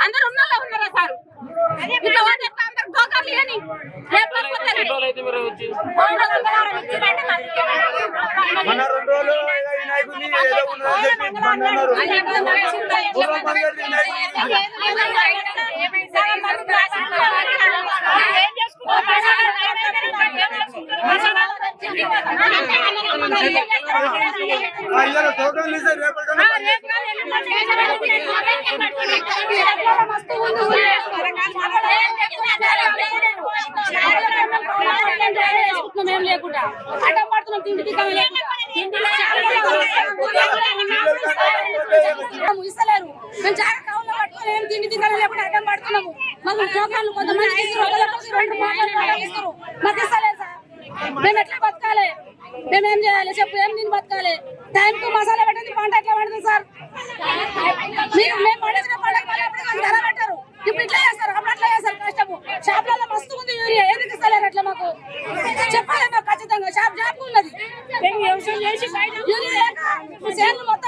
అందరూ ఉన్నారా సార్? ఇట్లా అందరు గోకాలు అని మన 2 రోజులు వినాయకుడిని ఏదో ఉన్నదని చెప్పి బందన్నారు. మేము లేకుండా అడ్డం పడుతున్నాం. తిండి ఇస్తలేరు. మేము చాలా కౌన్లో పట్టుకొని ఏం తిండి తినాలి లేకుండా అడ్డం పడుతున్నాము. మాకు ప్రోగ్రాంలు కొంతమంది ఇస్తారు, మాకు ఇస్తలేదు సార్. మేము ఎట్లా బతకాలి? మేమేం చేయాలి చెప్పు? ఏం నేను బతకాలి? టైంకు మసాలా పెట్టండి, పంట ఎట్లా పడుతుంది సార్? మేము పండించిన పంటకు ధర పెట్టారు. ఇప్పుడు ఇట్లా చేస్తారు, అప్పుడు అట్లా చేస్తారు. కష్టము షాప్లలో మస్తు ఉంది యూరియా, ఎందుకు ఇస్తలేరు అట్లా? మాకు చెప్పాలి, మాకు ఖచ్చితంగా షాప్ ఉన్నది యూరియా లేక చేనులు మొత్తం